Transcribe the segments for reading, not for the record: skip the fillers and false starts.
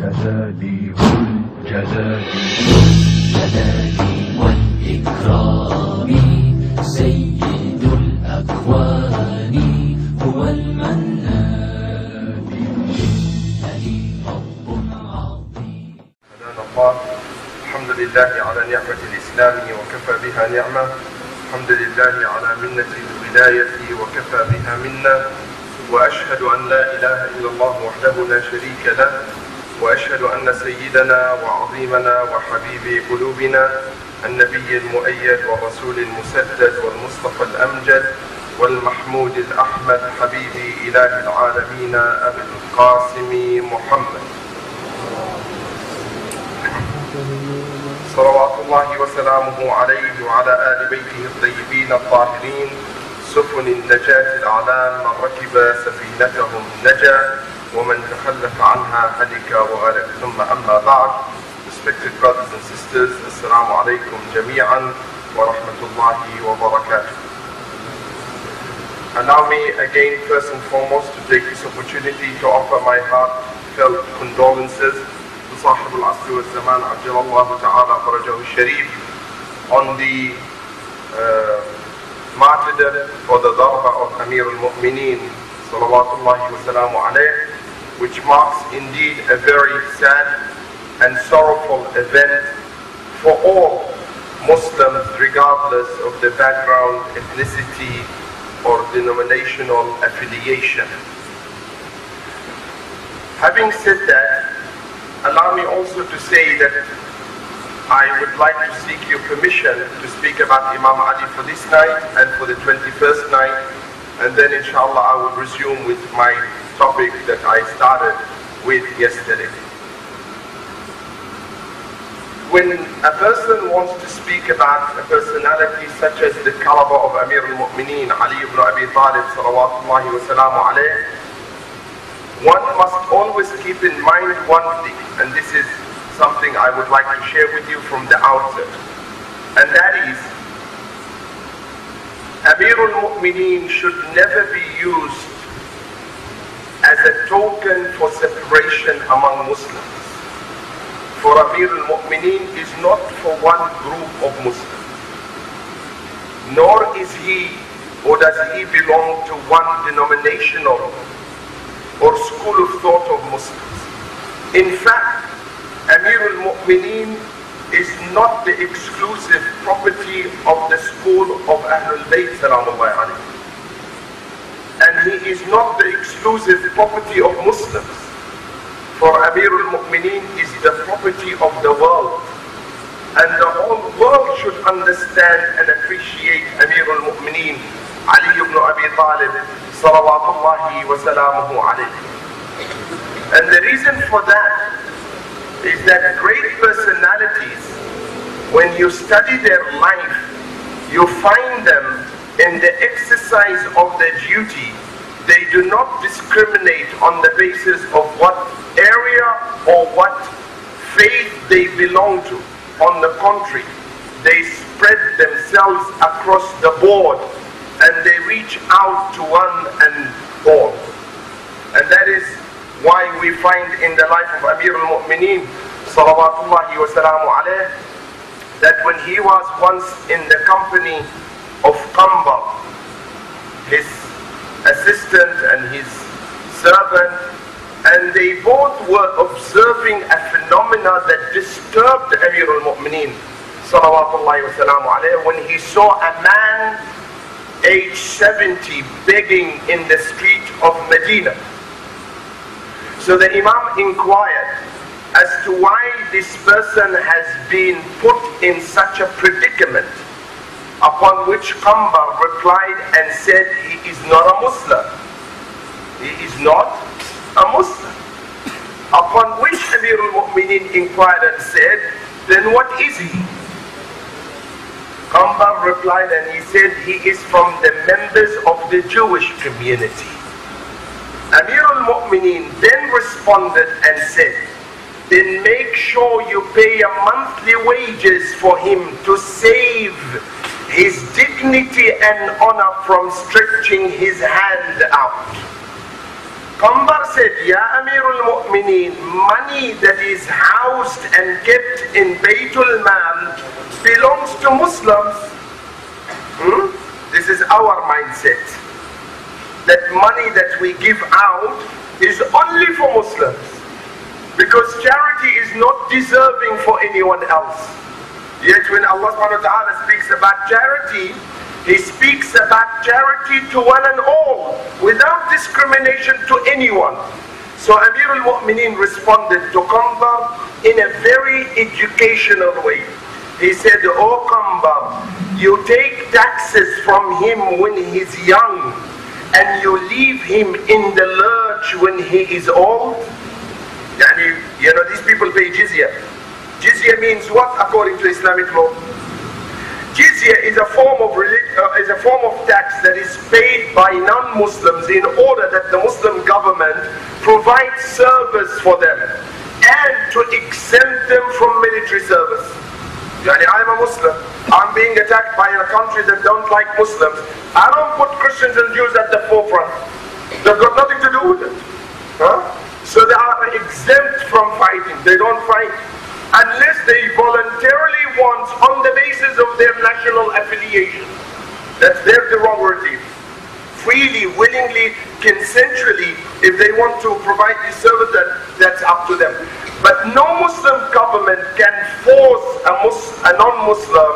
جلالي والإكرام سيد الأكوان هو المنان لله رب عظيم. الحمد لله على نعمة الإسلام وكفى بها نعمة. الحمد لله على منة الولاية وكفى بها منا. وأشهد أن لا إله إلا الله وحده لا شريك له، وأشهد أن سيدنا وعظيمنا وحبيب قلوبنا النبي المؤيد والرسول المسدد والمصطفى الأمجد والمحمود الأحمد حبيب إله العالمين أبي القاسم محمد صلوات الله وسلامه عليه وعلى آل بيته الطيبين الطاهرين سفن النجاة الأعلام من ركب سفينتهم نجا ومن تخلف عنها هلك وغرق. ثم أما بعد. Respected brothers and sisters, Assalamu alaikum jami'an wa rahmatullahi wa barakatuh. Allow me again first and foremost to take this opportunity to offer my heartfelt condolences to Sahib al-Asr wa al-Zaman Ajjalallahu ta'ala farajahu al-Sharif on the martyrdom for the darba of Amir al-Mu'mineen salawatullahi wa salamu alayh, which marks indeed a very sad and sorrowful event for all Muslims regardless of their background, ethnicity or denominational affiliation. Having said that, allow me also to say that I would like to seek your permission to speak about Imam Ali for this night and for the 21st night, and then inshallah I will resume with my topic that I started with yesterday. When a person wants to speak about a personality such as the caliber of Amir al-Mu'mineen Ali ibn Abi Talib salawatullahi wa salamu alayh, one must always keep in mind one thing, and this is something I would like to share with you from the outset, and that is Amir al-Mu'mineen should never be used as a token for separation among Muslims. For Amir al-Mu'mineen is not for one group of Muslims, nor is he or does he belong to one denominational or school of thought of Muslims. In fact, Amir al-Mu'mineen is not the exclusive property of the school of Ahlul Bayt salamullahi alayhi. And he is not the exclusive property of Muslims. For Amir al-Mu'mineen is the property of the world. And the whole world should understand and appreciate Amir al-Mu'mineen Ali ibn Abi Talib salawatullahi wa salamuhu alayhi. And the reason for that is that great personalities, when you study their life, you find them in the exercise of their duty. They do not discriminate on the basis of what area or what faith they belong to. On the contrary, they spread themselves across the board and they reach out to one and all. And that is why we find in the life of Amir al-Mu'mineen salawatullahi wa salamu alayh, that when he was once in the company of Qambar, his assistant and his servant, and they both were observing a phenomena that disturbed Amir al-Mu'mineen salawatullahi wa salamu alayh, when he saw a man age 70 begging in the street of Medina. So the Imam inquired as to why this person has been put in such a predicament, upon which Qambar replied and said, he is not a Muslim. He is not a Muslim. Upon which Amir al-Mu'mineen inquired and said, then what is he? Qambar replied and he said, he is from the members of the Jewish community. Amir al-Mu'mineen then responded and said, then make sure you pay a monthly wages for him to save his dignity and honor from stretching his hand out. Qambar said, Ya Amir al-Mu'mineen, money that is housed and kept in Baytul Mal belongs to Muslims. This is our mindset. That money that we give out is only for Muslims. Because charity is not deserving for anyone else. Yet when Allah subhanahu wa ta'ala speaks about charity, He speaks about charity to one and all, without discrimination to anyone. So Amir al-Mu'mineen responded to Qambar in a very educational way. He said, "O Qambar, you take taxes from him when he's young, and you leave him in the lurch when he is old." You know, these people pay jizya. Jizya means what according to Islamic law? Jizya is a form of tax that is paid by non-Muslims in order that the Muslim government provides service for them and to exempt them from military service. I'm a Muslim. I'm being attacked by a country that don't like Muslims. I don't put Christians and Jews at the forefront. They've got nothing to do with it. So they are exempt from fighting. They don't fight unless they voluntarily want, on the basis of their national affiliation. That's their prerogative. Freely, willingly, consensually, if they want to provide this service, that's up to them. But no Muslim government can force a non-Muslim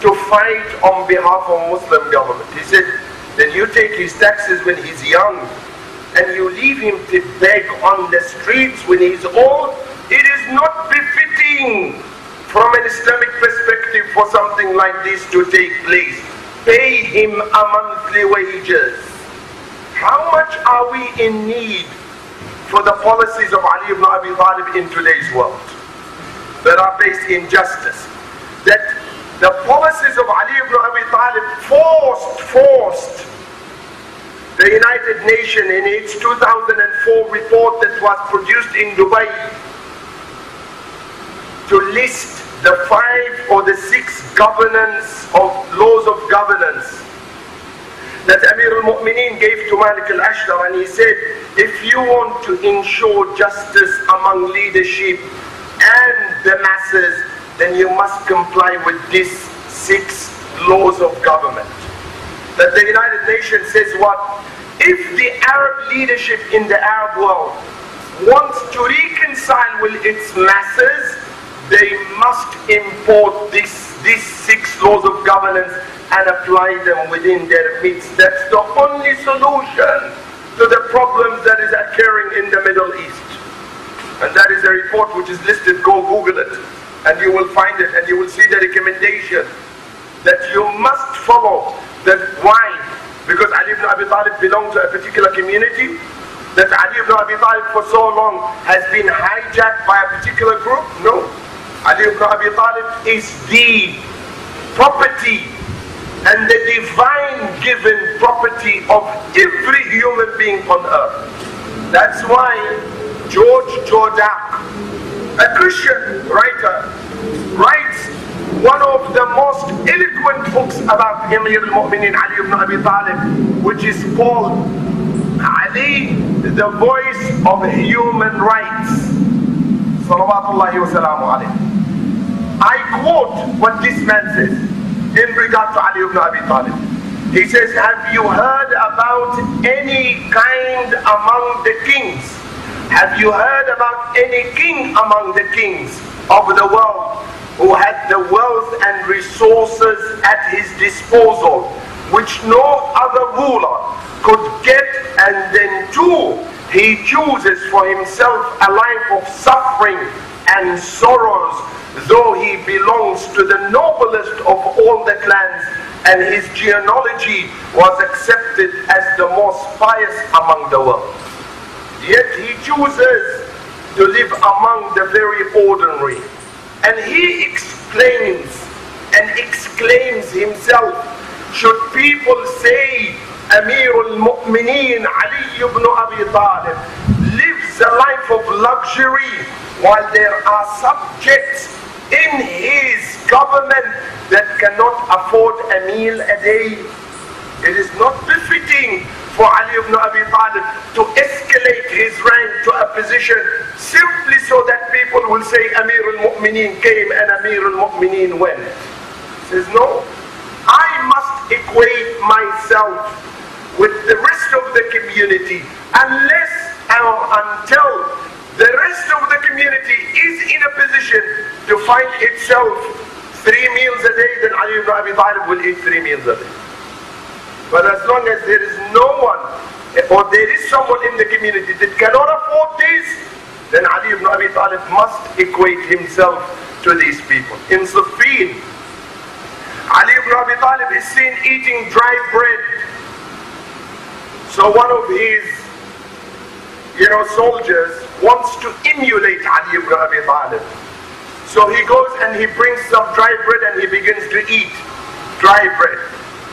to fight on behalf of a Muslim government. He said, then you take his taxes when he's young, and you leave him to beg on the streets when he's old. It is not befitting from an Islamic perspective for something like this to take place. Pay him a monthly wages. How much are we in need for the policies of Ali ibn Abi Talib in today's world that are based in justice? That the policies of Ali ibn Abi Talib forced the United Nations in its 2004 report that was produced in Dubai to list the 5 or the 6 laws of governance that Amir al-Mu'mineen gave to Malik al-Ashtar, and he said, if you want to ensure justice among leadership and the masses, then you must comply with these 6 laws of government. That the United Nations says what? If the Arab leadership in the Arab world wants to reconcile with its masses, they must import these 6 laws of governance and apply them within their midst. That's the only solution to the problems that is occurring in the Middle East. And that is a report which is listed. Go Google it and you will find it, and you will see the recommendation that you must follow. Why? Because Ali ibn Abi Talib belonged to a particular community? That Ali ibn Abi Talib for so long has been hijacked by a particular group? No. Ali ibn Abi Talib is the property and the divine given property of every human being on earth. That's why George Jordak, a Christian writer, writes one of the most eloquent books about Amir al-Mu'mineen Ali ibn Abi Talib, which is called Ali, the Voice of Human Rights. Salawatullahi wa salamu alayhi. I quote what this man says in regard to Ali ibn Abi Talib. He says, have you heard about any kind among the kings? Have you heard about any king among the kings of the world who had the wealth and resources at his disposal, which no other ruler could get, and then too he chooses for himself a life of suffering and sorrows, though he belongs to the noblest of all the clans, and his genealogy was accepted as the most pious among the world. Yet he chooses to live among the very ordinary. And he explains and exclaims himself, should people say Amir al-Mu'mineen Ali ibn Abi Talib lives a life of luxury while there are subjects in his government that cannot afford a meal a day? It is not befitting for Ali ibn Abi Talib to escalate his rank to a position simply so that people will say Amir al-Mu'mineen came and Amir al-Mu'mineen went. He says, no, I must equate myself with the rest of the community unless until the rest of the community is in a position to find itself 3 meals a day, then Ali ibn Abi Talib will eat 3 meals a day. But as long as there is no one, or there is someone in the community that cannot afford this, then Ali ibn Abi Talib must equate himself to these people. In Siffin, Ali ibn Abi Talib is seen eating dry bread. So one of his, soldiers wants to emulate Ali ibn Abi Talib. So he goes and he brings some dry bread and he begins to eat dry bread.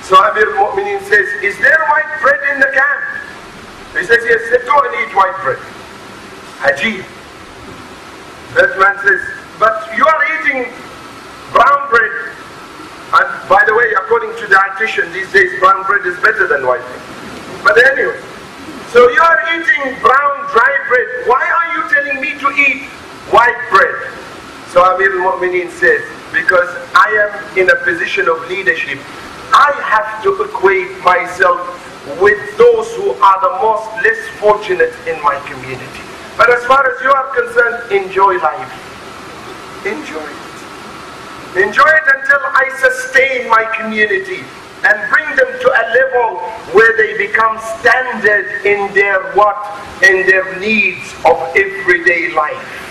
So Amir al-Mu'mineen says, is there white bread in the camp? He says, yes, go and eat white bread. Ajib. That man says, but you are eating brown bread. And by the way, according to the dietitian, these days brown bread is better than white bread. But anyway, so you are eating brown dry bread. Why are you telling me to eat white bread? So Amir al-Mu'mineen says, because I am in a position of leadership, I have to equate myself with those who are the most less fortunate in my community. But as far as you are concerned, enjoy life. Enjoy it. Enjoy it until I sustain my community and bring them to a level where they become standard in their in their needs of everyday life.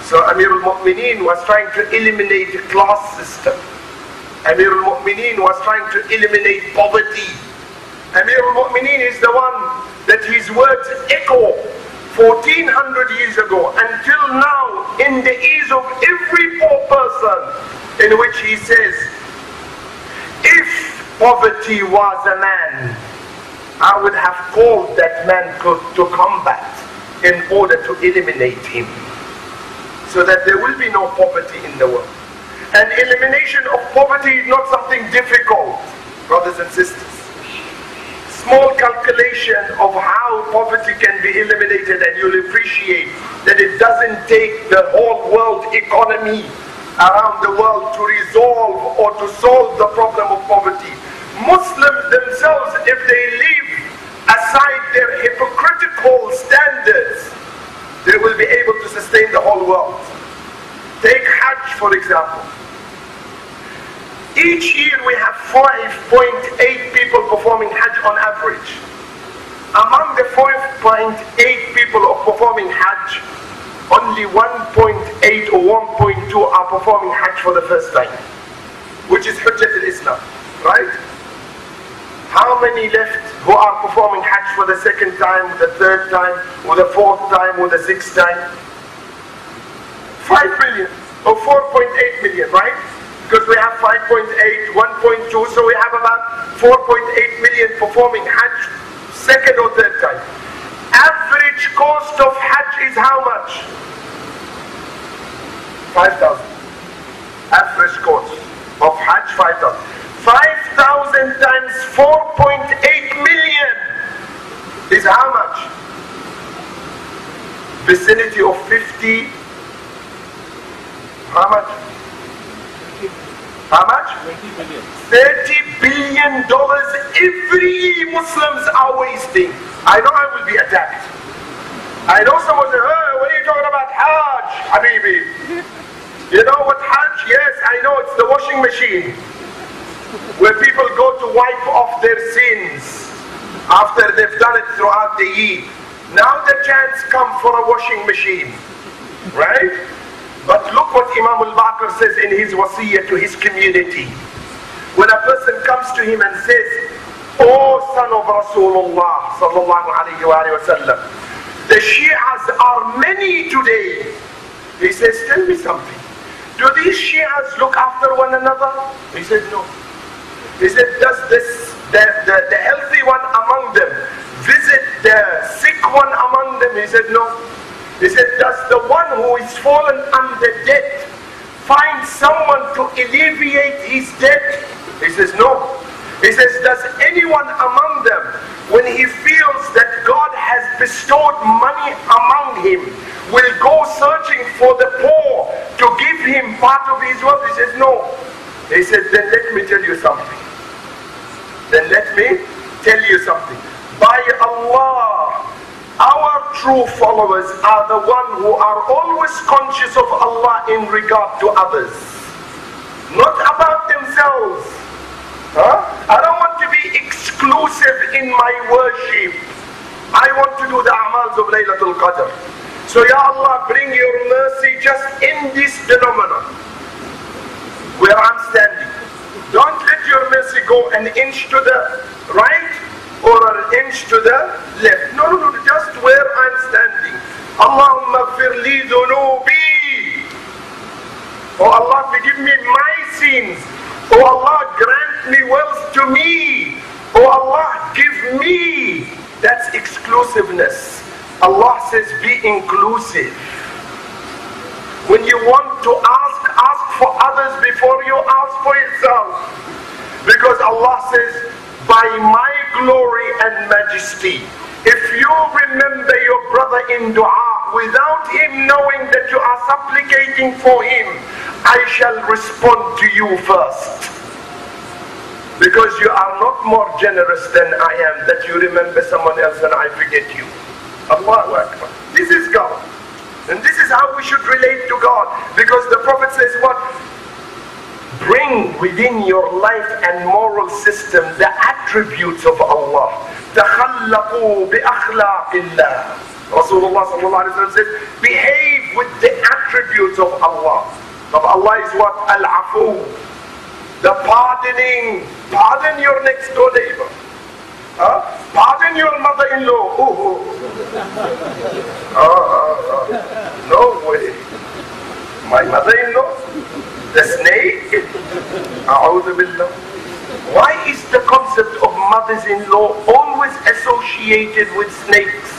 So Amir al-Mu'mineen was trying to eliminate the class system. Amir al-Mu'mineen was trying to eliminate poverty. Amir al-Mu'mineen is the one that his words echo 1400 years ago until now in the ears of every poor person, in which he says, if poverty was a man, I would have called that man to combat in order to eliminate him, so that there will be no poverty in the world. And elimination of poverty is not something difficult, brothers and sisters. Small calculation of how poverty can be eliminated and you'll appreciate that it doesn't take the whole world economy around the world to resolve or to solve the problem of poverty. Muslims themselves, if they leave aside their hypocritical standards, they will be able to sustain the whole world. Take Hajj, for example. Each year we have 5.8 people performing Hajj on average. Among the 5.8 people performing Hajj, only 1.8 or 1.2 are performing Hajj for the first time, which is Hujjat al-Islam, right? How many left who are performing Hajj for the second time, the third time, or the fourth time, or the sixth time? 5 million, or 4.8 million, right? Because we have 5.8, 1.2, so we have about 4.8 million performing Hajj second or third time. Average cost of Hajj is how much? 5,000. Average cost of Hajj, 5,000. 5,000 times 4.8 million is how much? Vicinity of 50. How much? How much? 20 billion. $30 billion every year Muslims are wasting. I know I will be attacked. I know someone says, oh, what are you talking about Hajj, Habibi? You know what Hajj? Yes, I know, it's the washing machine where people go to wipe off their sins after they've done it throughout the year. Now the chance comes for a washing machine, right? But look what Imam al-Baqir says in his wasiyah to his community. When a person comes to him and says, "O son of Rasulullah sallallahu alayhi wa sallam, the Shias are many today." He says, tell me something. Do these Shias look after one another? He said, no. He said, does the healthy one among them visit the sick one among them? He said, no. He said, does the one who is fallen under debt find someone to alleviate his debt? He says, no. He says, does anyone among them when he feels that God has bestowed money among him, will go searching for the poor to give him part of his wealth? He says, no. He says, then let me tell you something. Then let me tell you something. By Allah, our true followers are the ones who are always conscious of Allah in regard to others, not about themselves. I don't want to be exclusive in my worship. I want to do the amals of Laylatul Qadr. So Ya Allah, bring your mercy just in this phenomenon where I'm standing. Don't let your mercy go an inch to the right or an inch to the left. No, just where I'm standing. Allahumma gfir li dhunubi. Oh Allah, forgive me my sins. Oh Allah, grant me wealth to me. Oh Allah, give me. That's exclusiveness. Allah says be inclusive. When you want to ask for others before you ask for yourself. Because Allah says, by my glory and majesty, if you remember your brother in dua without him knowing that you are supplicating for him, I shall respond to you first. Because you are not more generous than I am, that you remember someone else and I forget you. Allahu Akbar. This is God. And this is how we should relate to God. Because the Prophet says what? Bring within your life and moral system the attributes of Allah. تَخَلَّقُوا بِأَخْلَاقِ اللَّهِ. Rasulullah sallallahu alayhi wa sallam says, behave with the attributes of Allah. Of Allah is what? Al-Afu. The pardoning. Pardon your next door neighbor. Pardon your mother-in-law. No way. My mother-in-law? The snake? A'udhu billah. Why is the concept of mothers-in-law always associated with snakes?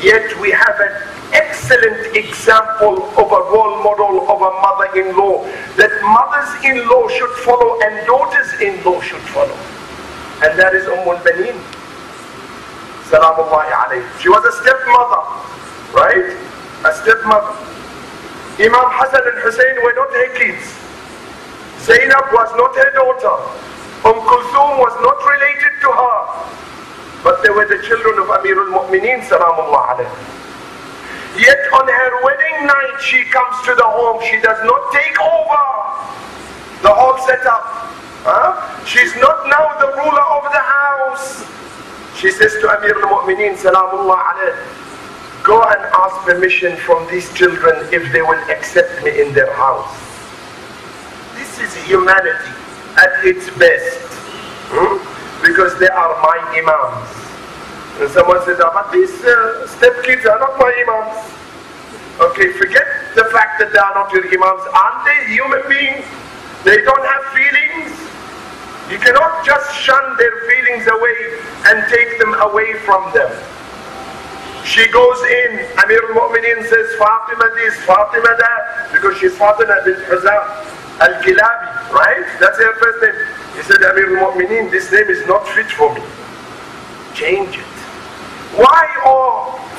Yet we have an excellent example of a role model of a mother-in-law that mothers-in-law should follow and daughters-in-law should follow. And that is al-Baneen. Salamullahi alayhi. She was a stepmother, right? A stepmother. Imam Hassan and Hussein were not her kids. Zainab was not her daughter. Kulthum was not related to her. But they were the children of Amir al-Mu'mineen, Salamullahi alayhi. Yet on her wedding night, she comes to the home. She does not take over the whole setup. She's not now the ruler of the house. She says to Amir al-Mu'mineen, Salamullah alayh, go and ask permission from these children if they will accept me in their house. This is humanity at its best. Because they are my imams. And someone says, but these stepkids are not my imams. Okay, forget the fact that they are not your imams. Aren't they human beings? They don't have feelings. You cannot just shun their feelings away and take them away from them. She goes in, Amir al-Mu'mineen says, Fatima this, Fatima that, because she's Fatima bint Huzam al-Kilabi, right? That's her first name. He said, Amir al-Mu'mineen, this name is not fit for me. Change it. Why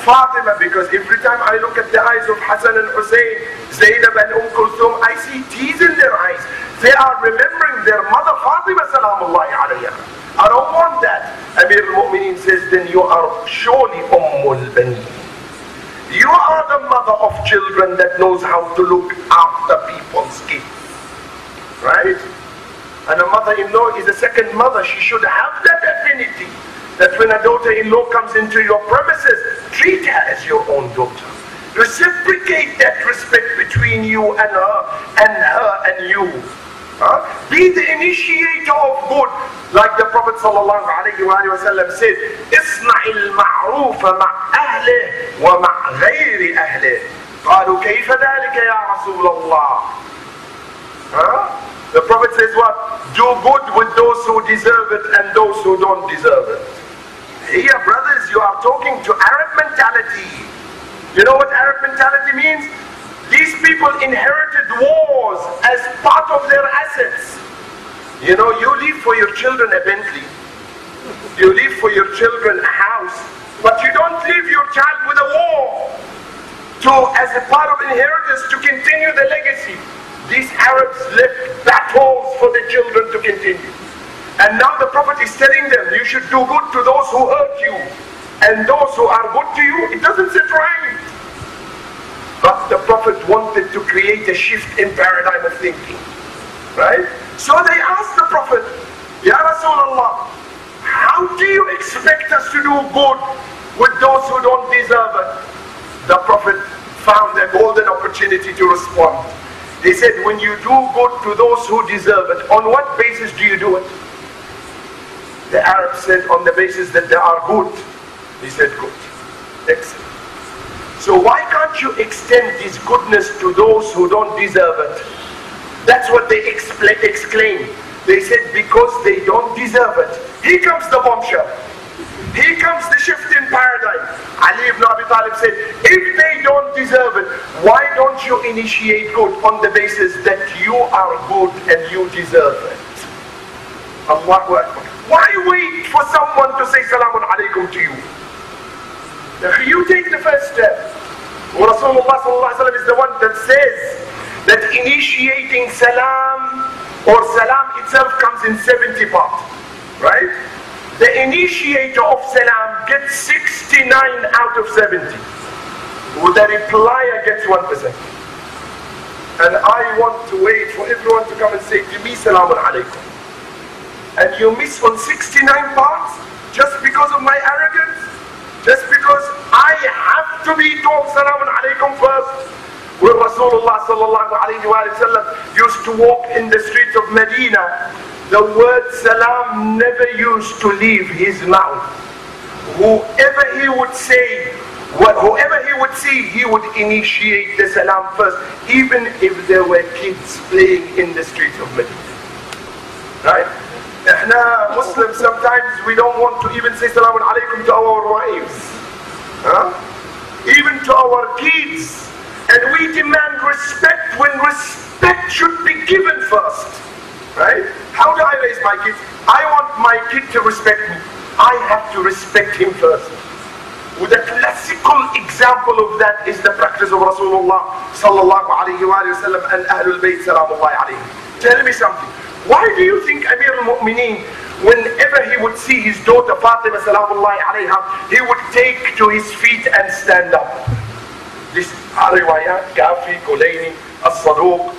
Fatima? Because every time I look at the eyes of Hassan and Hussein, Zainab and Kulthum, I see tears in their eyes. They are remembering their mother Fatima salamullahi alayha. I don't want that. Amir al-Mu'mineen says, then you are surely Ummul Baneen. You are the mother of children that knows how to look after people's kids. Right? And a mother-in-law is a second mother. She should have that affinity. That when a daughter-in-law comes into your premises, treat her as your own daughter. Reciprocate that respect between you and her and you. Be the initiator of good. Like the Prophet sallallahu alayhi wa sallam said, Isma'il ma'rufa ma'ahlih wa ma'ghayri ahlih. قالوا كيف ذلك يا رسول الله? The Prophet says what? Do good with those who deserve it and those who don't deserve it. Here, brothers, you are talking to Arab mentality. You know what Arab mentality means? These people inherited wars as part of their assets. You know, you leave for your children a Bentley. You leave for your children a house, but you don't leave your child with a war as a part of inheritance to continue the legacy. These Arabs left battles for the children to continue. And now the Prophet is telling them, you should do good to those who hurt you, and those who are good to you. It doesn't sit right. But the Prophet wanted to create a shift in paradigm of thinking. Right? So they asked the Prophet, Ya Rasulullah, how do you expect us to do good with those who don't deserve it? The Prophet found a golden opportunity to respond. He said, when you do good to those who deserve it, on what basis do you do it? The Arabs said, on the basis that they are good. He said, good. Excellent. So why can't you extend this goodness to those who don't deserve it? That's what they exclaimed. They said, because they don't deserve it. Here comes the bombshell. Here comes the shift in paradigm. Ali ibn Abi Talib said, if they don't deserve it, why don't you initiate good on the basis that you are good and you deserve it? Allahu Akbar. Why wait for someone to say Salamun Alaikum to you? You take the first step. Rasulullah sallallahu alaihi wasallam is the one that says that initiating salam or salam itself comes in 70 parts. Right? The initiator of salam gets 69 out of 70. The replier gets 1%. And I want to wait for everyone to come and say to me Salamun Alaikum. And you miss on 69 parts just because of my arrogance? Just because I have to be told Salamun Alaikum first? When Rasulullah sallallahu alayhi wa sallam used to walk in the streets of Medina, the word salam never used to leave his mouth. Whoever he would say, whoever he would see, he would initiate the salam first, even if there were kids playing in the streets of Medina. Right? Now, Muslims, sometimes we don't want to even say Salamun Alaikum to our wives, even to our kids. And we demand respect when respect should be given first. Right? How do I raise my kids? I want my kid to respect me. I have to respect him first. With a classical example of that is the practice of Rasulullah sallallahu alayhi wa sallam and Ahlul Bayt salamullahi alayhi. Tell me something. Why do you think Amir al-Mu'mineen, whenever he would see his daughter Fatima salamullahi alayha, he would take to his feet and stand up? This riwayat, Kafi, Kulaini, As-Saduq,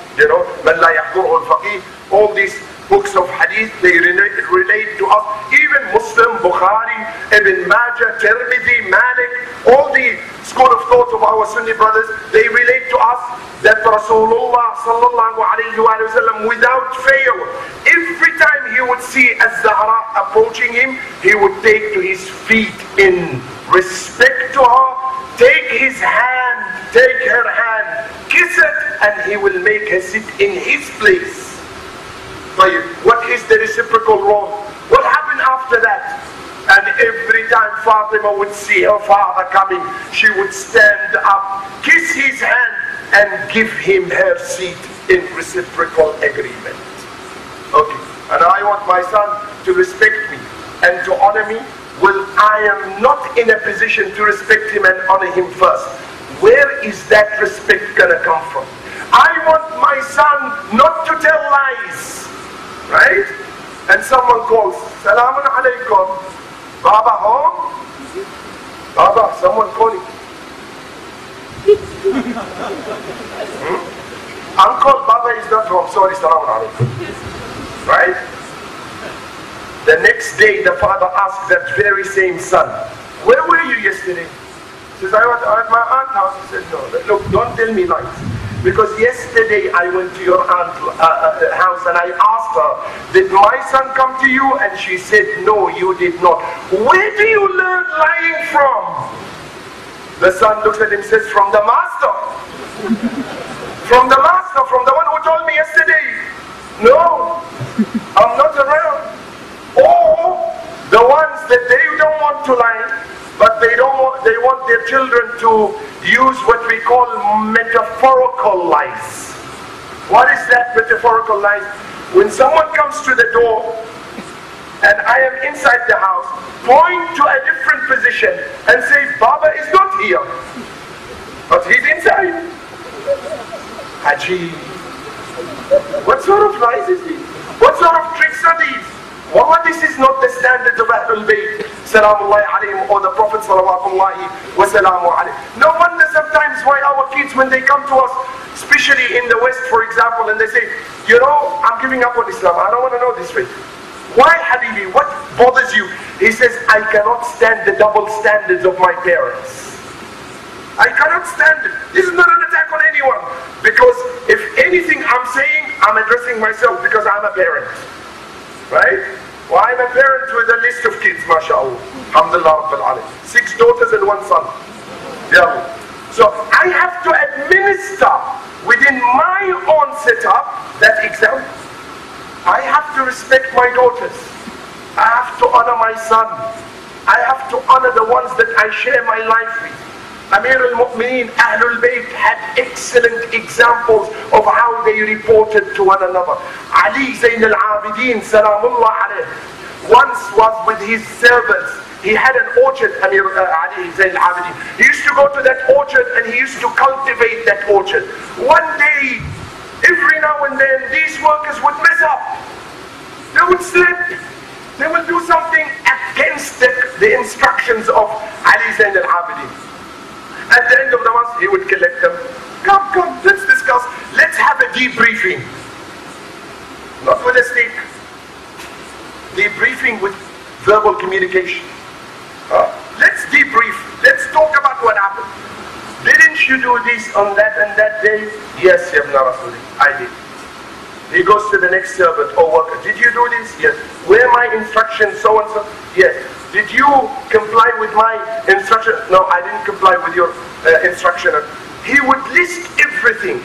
Man la yahdurhu al-Faqih, all these books of hadith, they relate to us. Even Muslim, Bukhari, Ibn Majah, Tirmidhi, Malik, all the school of thought of our Sunni brothers, they relate to us that Rasulullah sallallahu alayhi wa sallam, without fail, every time he would see Az-Zahra approaching him, he would take to his feet in respect to her, take his hand, take her hand, kiss it, and he will make her sit in his place. What is the reciprocal role? What happened after that? And every time Fatima would see her father coming, she would stand up, kiss his hand, and give him her seat in reciprocal agreement. Okay, and I want my son to respect me and to honor me. Well, I am not in a position to respect him and honor him first. Where is that respect gonna come from? I want my son not to tell lies. Right? And someone calls, Salamun Alaikum. Baba home? Baba, someone calling. Uncle, Baba is not home. Sorry, Salamun Alaikum. Right? The next day, the father asked that very same son, where were you yesterday? He says, I was at my aunt's house. He said, no, look, don't tell me lies. Because yesterday I went to your aunt's house and I asked her, did my son come to you? And she said, no, you did not. Where do you learn lying from? The son looks at him and says, from the master. From the master, from the one who told me yesterday. No, I'm not around. Or the ones that they don't want to lie, but they want their children to use what we call metaphorical lies. What is that metaphorical lies? When someone comes to the door and I am inside the house, point to a different position and say, Baba is not here, but he's inside. Ajib. What sort of lies is this? What sort of tricks are these? Wallah, this is not the standards of Ahlul Bayt, salamullahi alayhim, or the Prophet salawatullahi wa salamu alayhi. No wonder sometimes why our kids, when they come to us, especially in the West, for example, and they say, you know, I'm giving up on Islam, I don't want to know this faith. Why, Habibi? What bothers you? He says, I cannot stand the double standards of my parents. I cannot stand it. This is not an attack on anyone. Because if anything I'm saying, I'm addressing myself because I'm a parent. Right? Well, I'm a parent with a list of kids, mashallah. Alhamdulillah Rabbil Alamin. 6 daughters and 1 son. Yeah. So I have to administer within my own setup that example. I have to respect my daughters. I have to honor my son. I have to honor the ones that I share my life with. Amir al-Mu'mineen, Ahlul Bayt had excellent examples of how they reported to one another. Ali Zayn al-Abidin, salamullah alayh, once was with his servants. He had an orchard, Ali Zayn al-Abidin. He used to go to that orchard and he used to cultivate that orchard. One day, every now and then, these workers would mess up. They would slip. They would do something against the instructions of Ali Zayn al-Abidin. At the end of the month, he would collect them. Come, let's discuss. Let's have a debriefing. Not with a stick. Debriefing with verbal communication. Let's debrief. Let's talk about what happened. Didn't you do this on that and that day? Yes, Ibn Rasul, I did. He goes to the next servant or worker. Did you do this? Yes. Were my instructions so and so? Yes. Did you comply with my instruction? No, I didn't comply with your instruction. He would list everything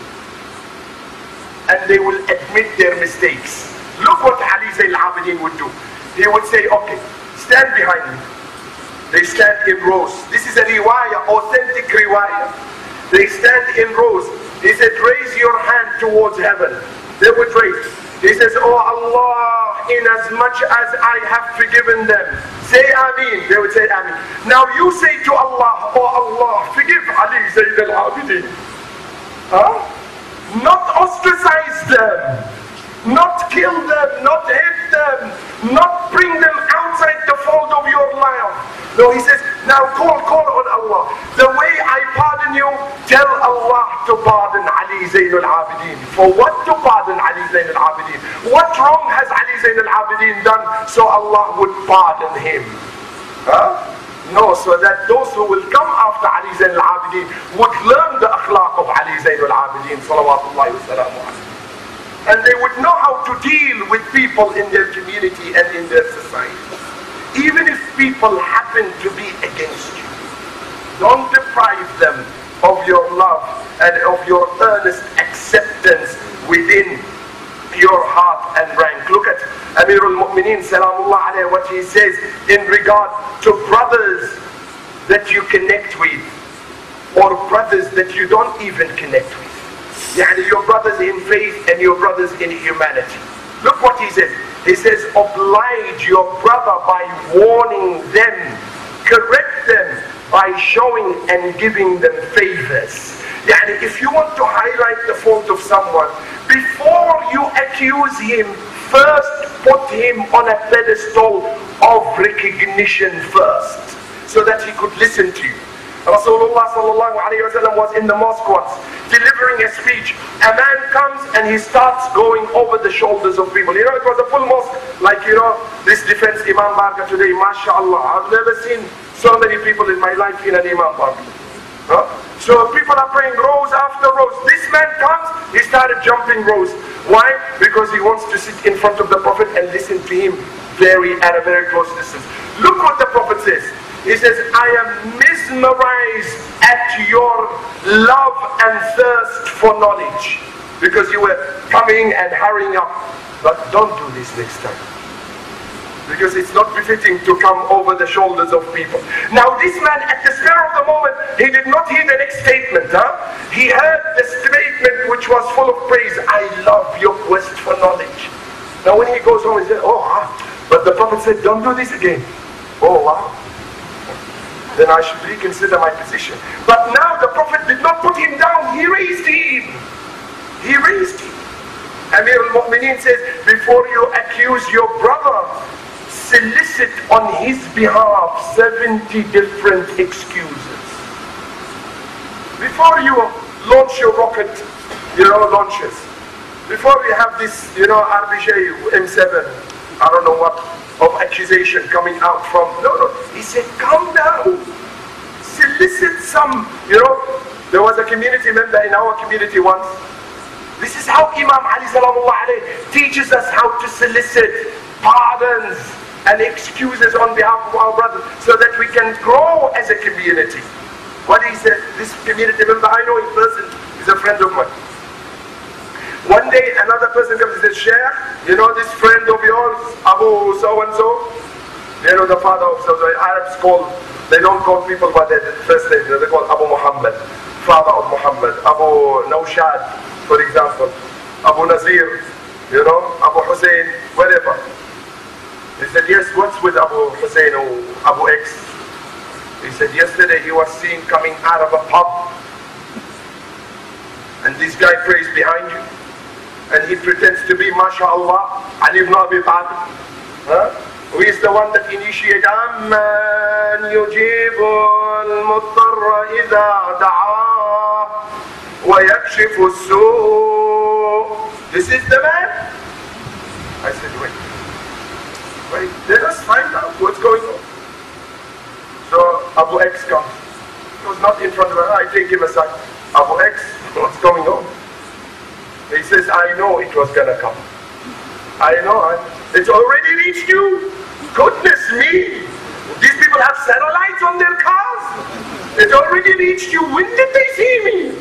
and they will admit their mistakes. Look what Ali Zayn al-Abidin would do. He would say, okay, stand behind me. They stand in rows. This is a riwayah, authentic riwayah. They stand in rows. He said, raise your hand towards heaven. They would raise. He says, oh Allah, in as much as I have forgiven them, say Ameen. They would say Ameen. Now you say to Allah, oh Allah, forgive Ali Zayn al-Abidin. Not ostracize them, not kill them, not hate them, not bring them outside the fold of your life. No, he says, now call on Allah. The way I pardon you, tell Allah to pardon Ali Zayn al-Abidin. For what to pardon Ali Zayn al-Abidin? What wrong has Ali Zayn al-Abidin done so Allah would pardon him? No, so that those who will come after Ali Zayn al-Abidin would learn the akhlaq of Ali Zayn al-Abidin, salawatullahi wa salamu alayhi. And they would know how to deal with people in their community and in their society. Even if people happen to be against you, don't deprive them of your love and of your earnest acceptance within your heart and rank. Look at Amir al-Mu'mineen, salamullah alayhi, what he says in regard to brothers that you connect with, or brothers that you don't even connect with. Yani your brothers in faith and your brothers in humanity. Look what he says. He says, oblige your brother by warning them, correct them by showing and giving them favors. Yani if you want to highlight the fault of someone, before you accuse him, first put him on a pedestal of recognition first, so that he could listen to you. Rasulullah sallallahu alayhi wa sallam was in the mosque once, delivering a speech. A man comes and he starts going over the shoulders of people. You know, it was a full mosque, like, you know, this defense Imam Barka today, mashallah. I've never seen so many people in my life in an Imam Barka. So people are praying rows after rows. This man comes, he started jumping rows. Why? Because he wants to sit in front of the Prophet and listen to him at a very close distance. Look what the Prophet says. He says, I am mesmerized at your love and thirst for knowledge, because you were coming and hurrying up. But don't do this next time, because it's not befitting to come over the shoulders of people. Now this man, at the spur of the moment, he did not hear the next statement. He heard the statement which was full of praise. I love your quest for knowledge. Now when he goes home, he says, but But the Prophet said, don't do this again. Oh wow. Then I should reconsider my position. But now the Prophet did not put him down, he raised him. He raised him. Amir al-Mu'mineen says, before you accuse your brother, solicit on his behalf 70 different excuses. Before you launch your rocket, launches, before you have this, RPG M7, I don't know what, of accusation coming out from, no, he said, calm down, solicit some, there was a community member in our community once. This is how Imam Ali Salamullah alayhi teaches us how to solicit pardons and excuses on behalf of our brothers so that we can grow as a community. What he said, this community member, I know in person, is a friend of mine. One day another person comes and says, Sheikh, this friend of yours, Abu so-and-so, the father of so-and-so, Arabs call, they don't call people by their first name, they call Abu Muhammad, father of Muhammad, Abu Nawshad, for example, Abu Nazir, Abu Hussein, whatever. He said, yes, what's with Abu Hussein or Abu X? He said, yesterday he was seen coming out of a pub, and this guy prays behind you, and he pretends to be, MashaAllah, Ali ibn Abi Talib. Who is the one that initiated Amman yujibu al-muttarra idha da'a wa yakshifu as-su'. This is the man? I said, wait, let us find out what's going on. So Abu X comes. He was not in front of her. I take him aside. Abu X, what's going on? He says, I know it was going to come. I know. It's already reached you. Goodness me. These people have satellites on their cars. It already reached you. When did they see me?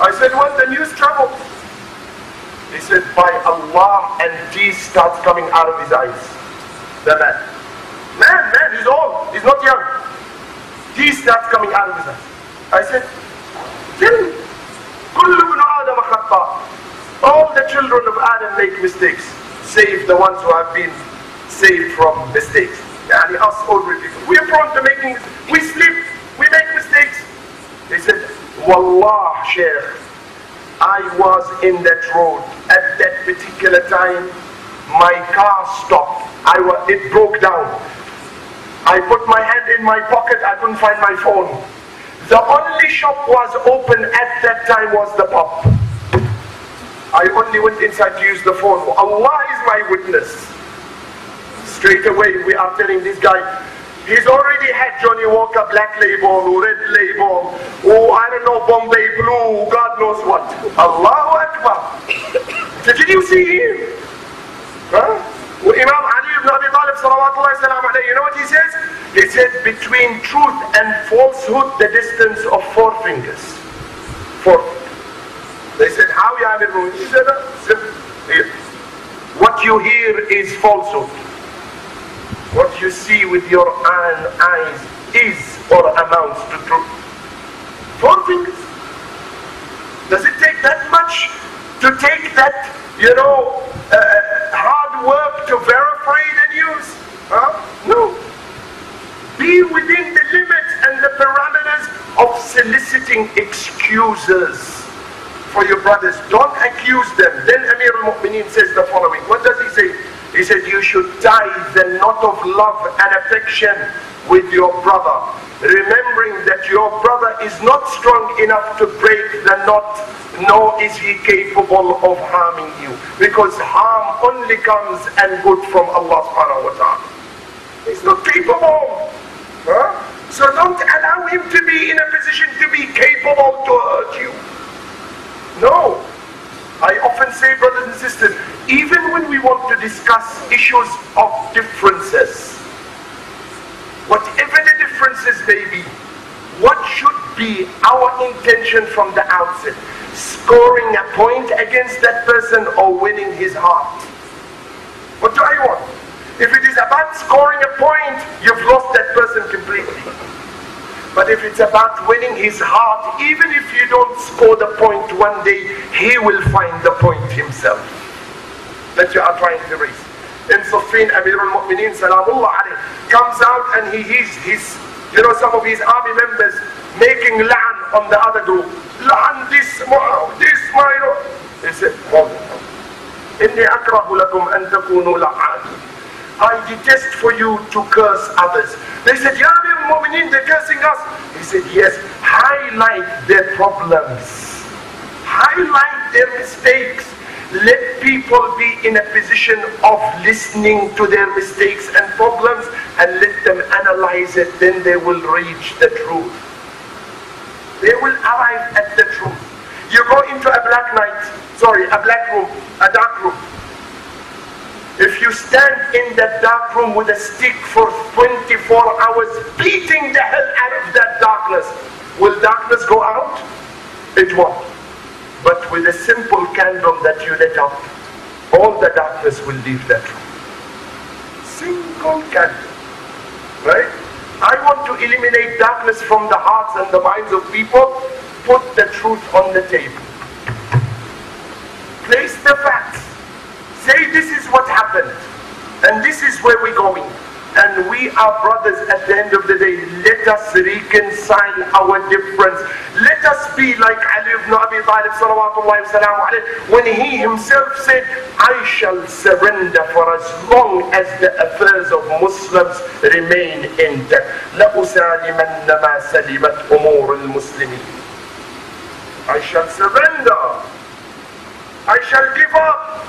I said, when the news travels. He said, by Allah, and tears starts coming out of his eyes. The man. Man, he's old. He's not young. Tears starts coming out of his eyes. I said, tell me. All the children of Adam make mistakes, save the ones who have been saved from mistakes. Yani us older people. We are prone to making mistakes. We sleep, we make mistakes. He said, Wallah, Sheikh, I was in that road at that particular time. My car stopped. It broke down. I put my hand in my pocket. I couldn't find my phone. The only shop was open at that time was the pub. I only went inside to use the phone. Allah is my witness. Straight away we are telling this guy, he's already had Johnny Walker Black Label, Red Label, I don't know, Bombay Blue, God knows what. Allahu Akbar. Did you see him? Imam Ali ibn Abi Talib salawatullahi salam alayhi, you know what he says? He said, between truth and falsehood, the distance of 4 fingers. 4. They said, how ya Amir al-Mu'minin? He said, simple. What you hear is falsehood. What you see with your eyes is or amounts to truth. 4 fingers. Does it take that much to take that, hard work to verify the news? No. Be within the limits and the parameters of soliciting excuses for your brothers. Don't accuse them. Then Amir al-Mu'mineen says the following. What does he say? He said, you should tie the knot of love and affection with your brother, remembering that your brother is not strong enough to break the knot, nor is he capable of harming you, because harm only comes and good from Allah subhanahu wa ta'ala. He's not capable. So don't allow him to be in a position to be capable to hurt you. No. I often say, brothers and sisters, even when we want to discuss issues of differences, whatever the differences may be, what should be our intention from the outset? Scoring a point against that person or winning his heart? What do I want? If it is about scoring a point, you've lost that person completely. But if it's about winning his heart, even if you don't score the point one day, he will find the point himself that you are trying to raise. in Siffin, Amir al-Mu'mineen, Salamullah alayh, comes out and he hears some of his army members making la'an on the other group. La'an this, my. He said, hold on. Inni akrahu lakum an takunu la'an. I detest for you to curse others. They said, Ya Amir al-Mu'mineen, they're cursing us. He said, yes, highlight their problems. Highlight their mistakes. Let people be in a position of listening to their mistakes and problems and let them analyze it. Then they will reach the truth. They will arrive at the truth. You go into a black room, a dark room. If you stand in that dark room with a stick for 24 hours, beating the hell out of that darkness, will darkness go out? It won't. But with a simple candle that you lit up, all the darkness will leave that room. Single candle. Right? I want to eliminate darkness from the hearts and the minds of people. Put the truth on the table. Place the facts. Say this is what happened. And this is where we're going. And we are brothers at the end of the day. Let us reconcile our difference. Let us be like Ali ibn Abi Talib salawatullahi wa salamu alayhi, when he himself said, I shall surrender for as long as the affairs of Muslims remain intact. لَأُسَالِمَنَّ مَا سَلِمَتْ أُمُورِ الْمُسْلِمِينَ. I shall surrender. I shall give up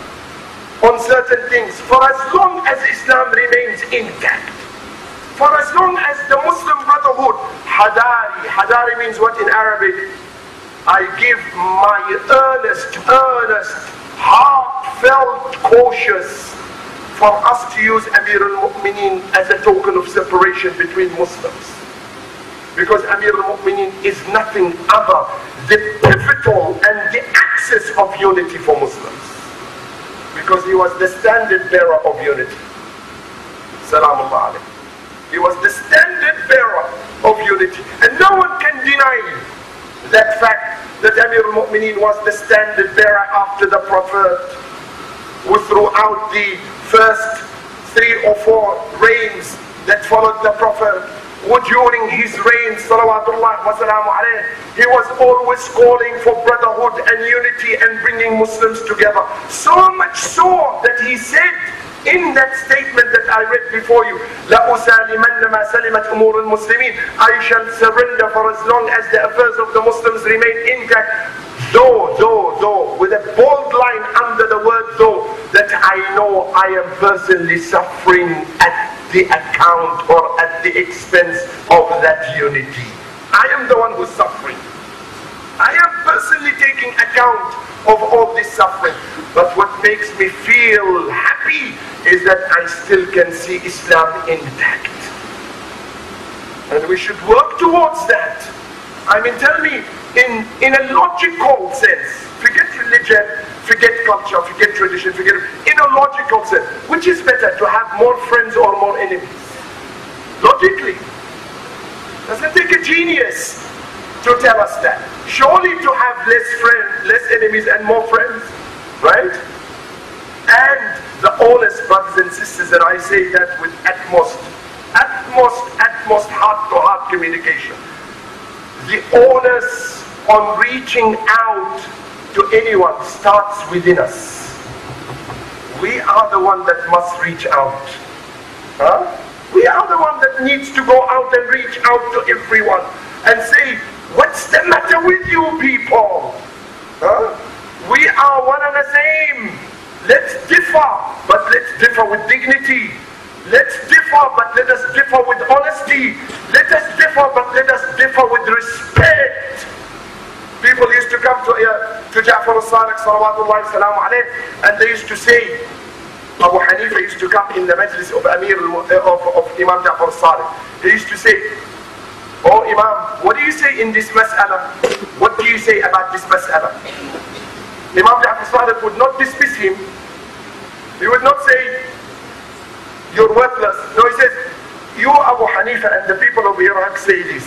on certain things for as long as Islam remains intact. For as long as the Muslim Brotherhood, Hadari means what in Arabic? I give my earnest, heartfelt, cautious for us to use Amir al-Mu'mineen as a token of separation between Muslims. Because Amir al-Mu'mineen is nothing other than the pivotal and the axis of unity for Muslims. Because he was the standard bearer of unity. Salamullah alayhi. He was the standard bearer of unity. And no one can deny that fact, that Amir al-Mu'mineen was the standard bearer after the Prophet, who throughout the first 3 or 4 reigns that followed the Prophet, who during his reign, salawatullah wa salamu alayhi, he was always calling for brotherhood and unity and bringing Muslims together. So much so that he said in that statement that I read before you, لَأُسَالِمَنَّ مَا سَلِمَتْ أُمُورِ الْمُسْلِمِينَ, I shall surrender for as long as the affairs of the Muslims remain intact. Though, with a bold line under the word though, that I know I am personally suffering at the account or at the expense of that unity. I am the one who's suffering. I am personally taking account of all this suffering. But what makes me feel happy is that I still can see Islam intact. And we should work towards that. I mean, tell me, in a logical sense, forget religion, forget culture, forget tradition, in a logical sense, which is better, to have more friends or more enemies? Logically. Doesn't take a genius to tell us that. Surely to have less friends, less enemies and more friends, right? And the honest brothers and sisters, and I say that with utmost heart-to-heart communication. The onus on reaching out to anyone starts within us. We are the one that must reach out. We are the one that needs to go out and reach out to everyone and say, what's the matter with you people? We are one and the same. Let's differ, but let's differ with dignity. Let's differ, but let us differ with honesty. Let us differ, but let us differ with respect. People used to come to Ja'far al-Sadiq salawatullahi wa salamu alayhi, and they used to say, Abu Hanifa used to come in the majlis of Imam Ja'far al-Sadiq. He used to say, oh Imam, what do you say in this mas'ala? What do you say about this mas'ala? Imam Ja'far al-Sadiq would not dismiss him. He would not say, you're worthless. No, he says, you Abu Hanifa and the people of Iraq say this.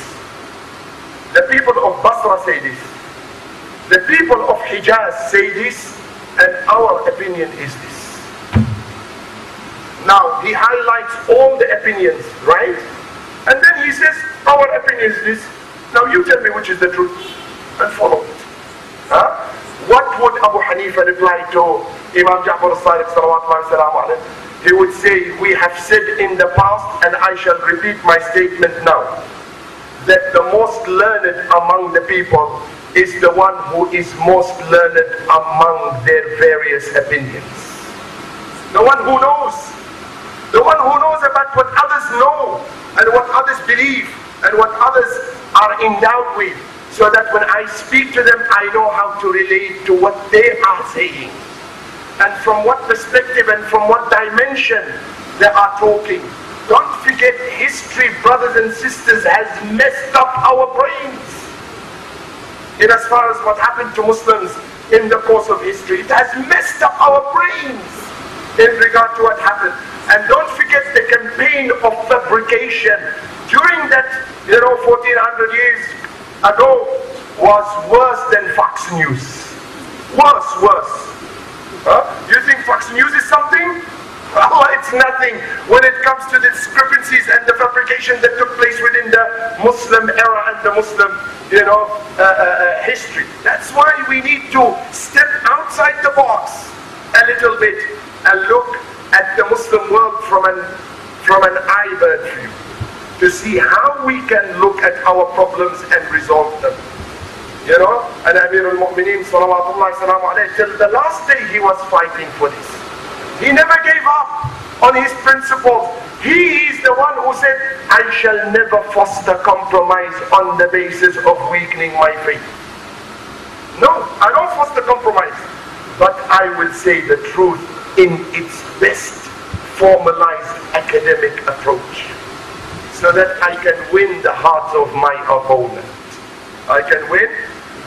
The people of Basra say this. The people of Hijaz say this, and our opinion is this. he highlights all the opinions, right? And then he says, our opinion is this. Now you tell me which is the truth and follow it. Huh? What would Abu Hanifa reply to Imam Ja'far al-Sadiq salawatullahi wa salamu alayhi? He would say, we have said in the past, and I shall repeat my statement now, that the most learned among the people is the one who is most learned among their various opinions. The one who knows. The one who knows about what others know, and what others believe, and what others are endowed with, so that when I speak to them, I know how to relate to what they are saying, and from what perspective and from what dimension they are talking. Don't forget, history, brothers and sisters, has messed up our brains. In as far as what happened to Muslims in the course of history, it has messed up our brains in regard to what happened. And don't forget, the campaign of fabrication during that, 1400 years ago was worse than Fox News. Worse. Do you think Fox News is something? Oh, it's nothing when it comes to the discrepancies and the fabrication that took place within the Muslim era and the Muslim, history. That's why we need to step outside the box a little bit and look at the Muslim world from an iBird view, to see how we can look at our problems and resolve them. And Amir al-Mu'mineen salawatullahi salamu alayhi, till the last day he was fighting for this. He never gave up on his principles. He is the one who said, I shall never foster compromise on the basis of weakening my faith. No, I don't foster compromise, but I will say the truth in its best formalized academic approach, so that I can win the hearts of my opponent. I can win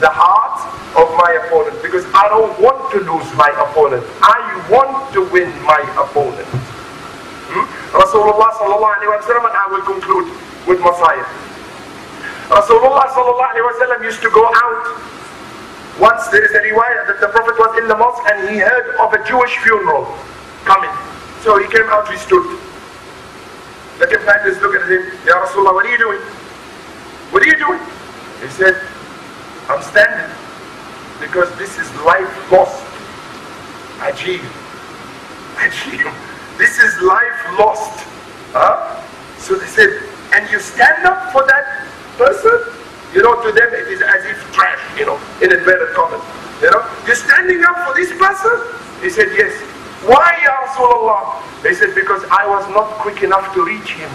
the heart of my opponent, because I don't want to lose my opponent. I want to win my opponent. Rasulullah sallallahu alaihi wasallam, and I will conclude with Messiah. Rasulullah sallallahu alaihi wasallam used to go out. Once there is a riwayah that the Prophet was in the mosque and he heard of a Jewish funeral coming. So he came out, he stood. The companions looked at him, Ya Rasulullah, what are you doing? What are you doing? He said, I'm standing because this is life lost. Ajib. This is life lost. So they said, and you stand up for that person? To them it is as if trash, in inverted commas. You're standing up for this person? He said, yes. Why, Ya Rasulullah? They said, because I was not quick enough to reach him.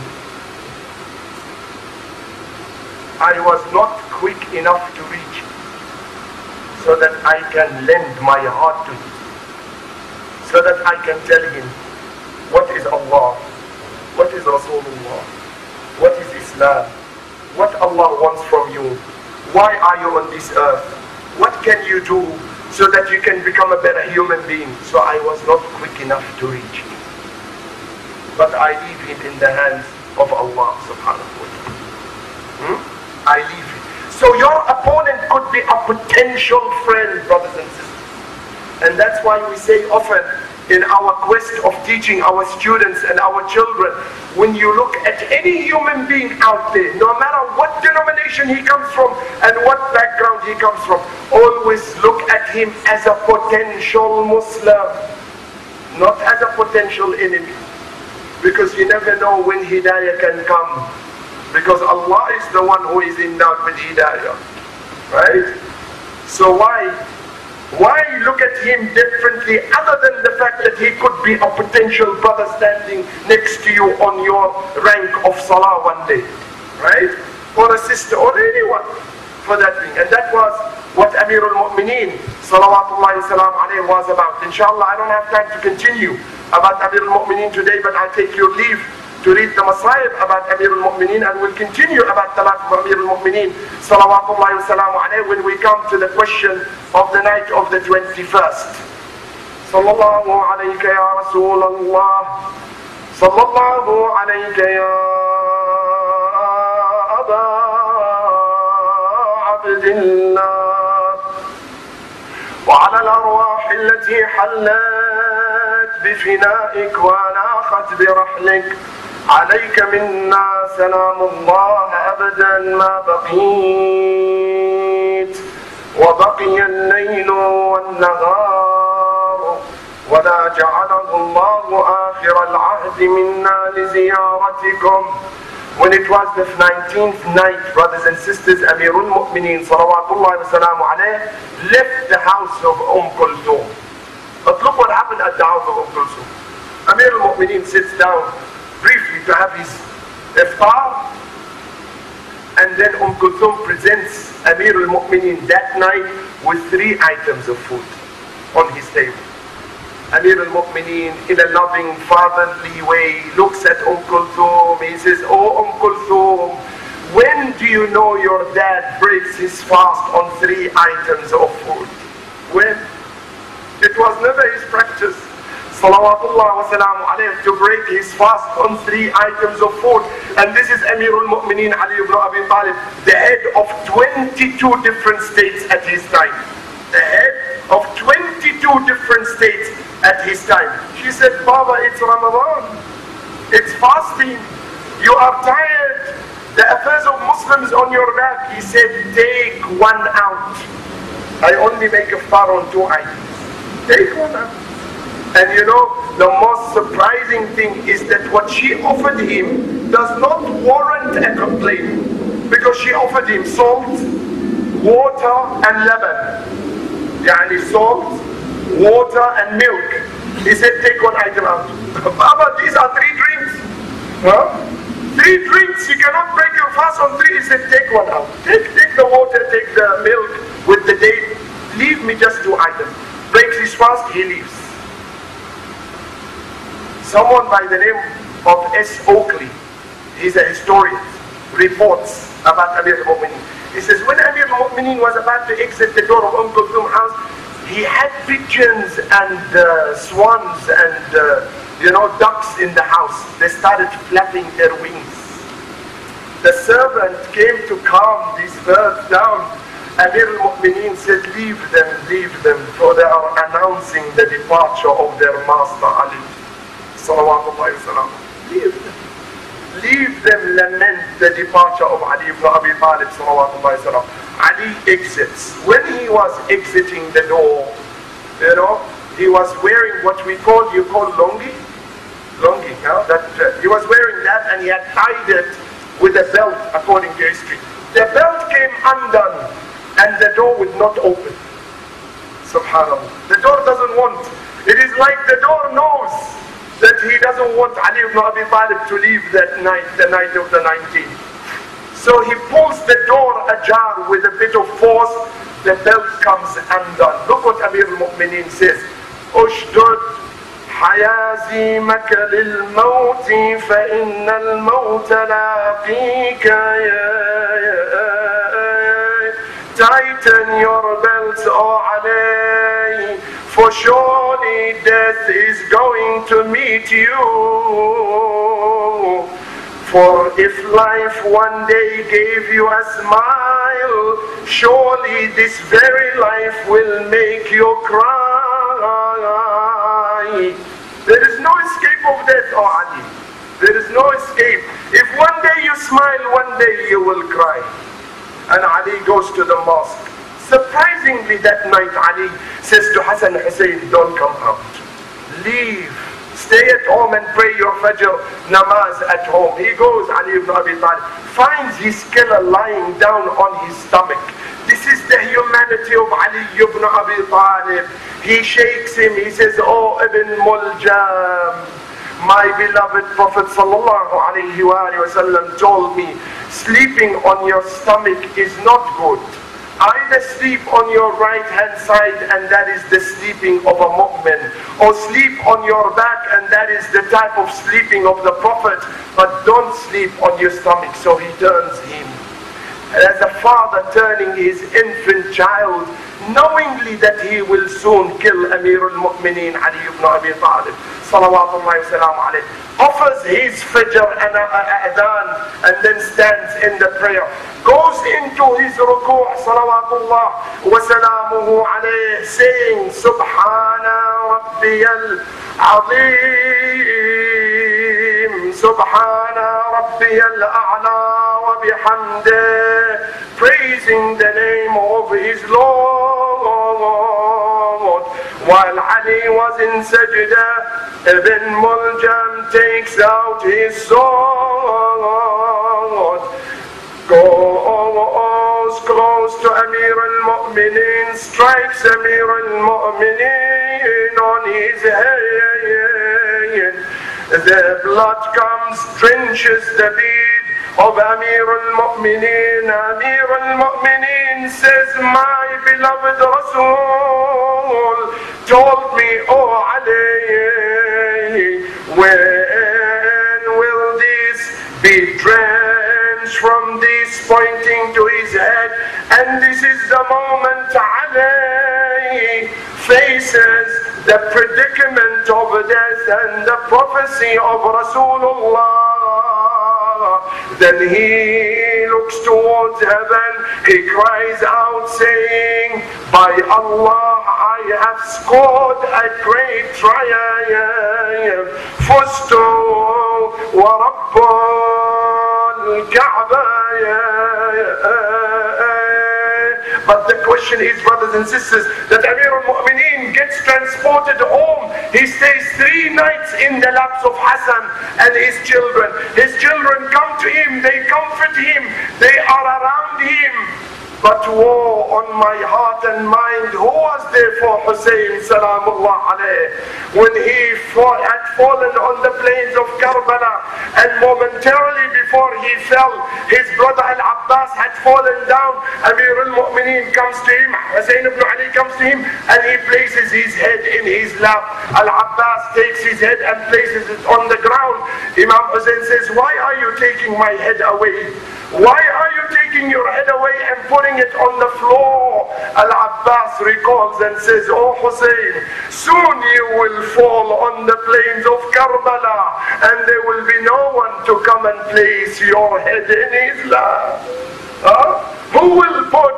I was not quick enough to reach him, so that I can lend my heart to him, so that I can tell him what is Allah, what is Rasulullah, what is Islam, what Allah wants from you, why are you on this earth, what can you do so that you can become a better human being. So I was not quick enough to reach him, but I leave him in the hands of Allah subhanahu wa ta'ala. I leave it. So your opponent could be a potential friend, brothers and sisters. And that's why we say often in our quest of teaching our students and our children, when you look at any human being out there, no matter what denomination he comes from and what background he comes from, always look at him as a potential Muslim, not as a potential enemy. Because you never know when Hidayah can come. Because Allah is the one who is endowed with Hidayah, right? So why look at him differently, other than the fact that he could be a potential brother standing next to you on your rank of Salah one day, right? Or a sister, or anyone for that thing. And that was what Amir al-Mu'mineen salawatullahi salam alayhi was about. Inshallah, I don't have time to continue about Amir al-Mu'mineen today, but I take your leave to read the Masayib about Amir al-Mu'mineen, and we'll continue about the life of Amir al-Mu'mineen salawatullahi wa salamu alayhi when we come to the question of the night of the 21st. Sallallahu alayka ya Rasulallah, sallallahu alayka ya Aba Abdillah, wa ala al-arwah allati hallat بفنائك وأناخت برحلك عليك منا سلام الله أبدا ما بقيت وبقي الليل والنهار ولا جعله الله آخر العهد منا لزيارتكم. When it was the 19th night, brothers and sisters, Amirul Mu'mineen salawatullahi wa salamu alayh left the house of Kulthum. But look what happened at the house of Kulthum. Amirul Mu'mineen sits down briefly to have his iftar, and then Kulthum presents Amirul Mu'mineen that night with 3 items of food on his table. Amirul Mu'mineen, in a loving, fatherly way, looks at Kulthum. He says, "Oh Kulthum, when do you know your dad breaks his fast on 3 items of food?" When? It was never his practice, salawatullah wa salamu alayhi, to break his fast on 3 items of food. And this is Amirul Mu'mineen Ali ibn Abi Talib, the head of 22 different states at his time. The head of 22 different states at his time. She said, "Baba, it's Ramadan. It's fasting. You are tired. The affairs of Muslims on your back." He said, "Take 1 out. I only make iftar on 2 items. Take 1 out." And you know, the most surprising thing is that what she offered him does not warrant a complaint, because she offered him salt, water and lebanon. Yani salt, water and milk. He said, "Take 1 item out." "Baba, these are 3 drinks. Huh? 3 drinks, you cannot break your fast on 3. He said, "Take 1 out. Take the water, take the milk with the date. Leave me just 2 items." Breaks his fast, he leaves. Someone by the name of S. Oakley, he's a historian, reports about Amir al-Mu'mineen. He says, when Amir al-Mu'mineen was about to exit the door of Kulthum's house, he had pigeons and swans and ducks in the house. They started flapping their wings. The servant came to calm these birds down. Amir al-Mu'mineen said, leave them, for they are announcing the departure of their master Ali. Salawatullahi wa salam. Leave them lament the departure of Ali ibn Abi Talib. Salawatullahi wa salam. Ali exits. When he was exiting the door, he was wearing what you call longi, he was wearing that, and he had tied it with a belt according to history. The belt came undone and the door would not open. Subhanallah. The door doesn't want. It is like the door knows that he doesn't want Ali ibn Abi Talib to leave that night, the night of the 19th. So he pulls the door ajar with a bit of force. The belt comes undone. Look what Amir al-Mu'mineen says. "Ushdud حيازمك للموت فإن الموت لاقيك." Tighten your belts, O Ali, for surely death is going to meet you. For if life one day gave you a smile, surely this very life will make you cry. There is no escape of death, O Ali. There is no escape. If one day you smile, one day you will cry. And Ali goes to the mosque. Surprisingly, that night Ali says to Hassan and Hussein, don't come out. Leave. Stay at home and pray your Fajr namaz at home. He goes, Ali ibn Abi Talib, finds his killer lying down on his stomach. This is the humanity of Ali ibn Abi Talib. He shakes him. He says, "Oh, Ibn Muljam, my beloved Prophet sallallahu alayhi wa sallam told me, sleeping on your stomach is not good. Either sleep on your right hand side, and that is the sleeping of a mu'min, or sleep on your back, and that is the type of sleeping of the Prophet, but don't sleep on your stomach." So he turns him. As a father turning his infant child, knowingly that he will soon kill Amir al-Mu'mineen Ali ibn Abi Talib, salawatullahi wa salam alayhi. offers his fajr and adhan, and then stands in the prayer, goes into his ruku' salawatullah wa salamuhu alayh, saying Subhana Rabbiyal Azim, Subhana Rabbiyal A'la wa bihamdih, praising the name of his Lord. While Ali was in sajda, Ibn Muljam takes out his sword, goes close to Amir al-Mu'mineen, strikes Amir al-Mu'mineen on his head. The blood comes, drenches the beard of Amir al-Mu'mineen. Amir al-Mu'mineen says, my beloved Rasul told me, oh Ali, when will this be drenched from this, pointing to his head? And this is the moment Ali faces the predicament of death and the prophecy of Rasulullah. Then he looks towards heaven, he cries out saying, by Allah, I have scored a great triumph. Fustu wa Rabbul Kaaba. But the question is, brothers and sisters, that Amir al-Mu'mineen gets transported home. He stays 3 nights in the laps of Hassan and his children. His children come to him, they comfort him, they are around him. But woe on my heart and mind, who was there for Hussein salamullah alayh, when he had fallen on the plains of Karbala, and momentarily before he fell, his brother Al-Abbas had fallen down. Amir al-Mu'mineen comes to him, Hussein ibn Ali comes to him, and he places his head in his lap. Al-Abbas takes his head and places it on the ground. Imam Hussein says, why are you taking my head away? Why are you taking your head away and putting it on the floor? Al-Abbas recalls and says, oh Hussein, soon you will fall on the plains of Karbala, and there will be no one to come and place your head in his lap. Who will put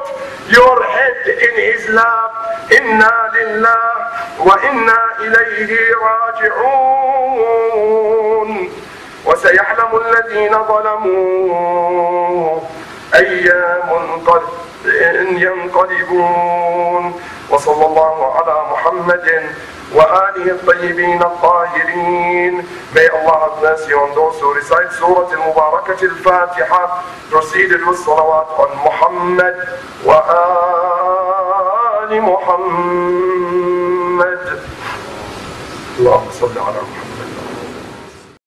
your head in his lap? Inna lillah wa inna ilayhi raji'un. وسيعلم الذين ظلموا أي منقلب ينقلبون. وصلى الله على محمد وآله الطيبين الطاهرين. May Allah have mercy on those who recite Surah Al-Mubarakat Al-Fatiha, proceeded with salawat on Muhammad wa Ali Muhammad. اللهم صل على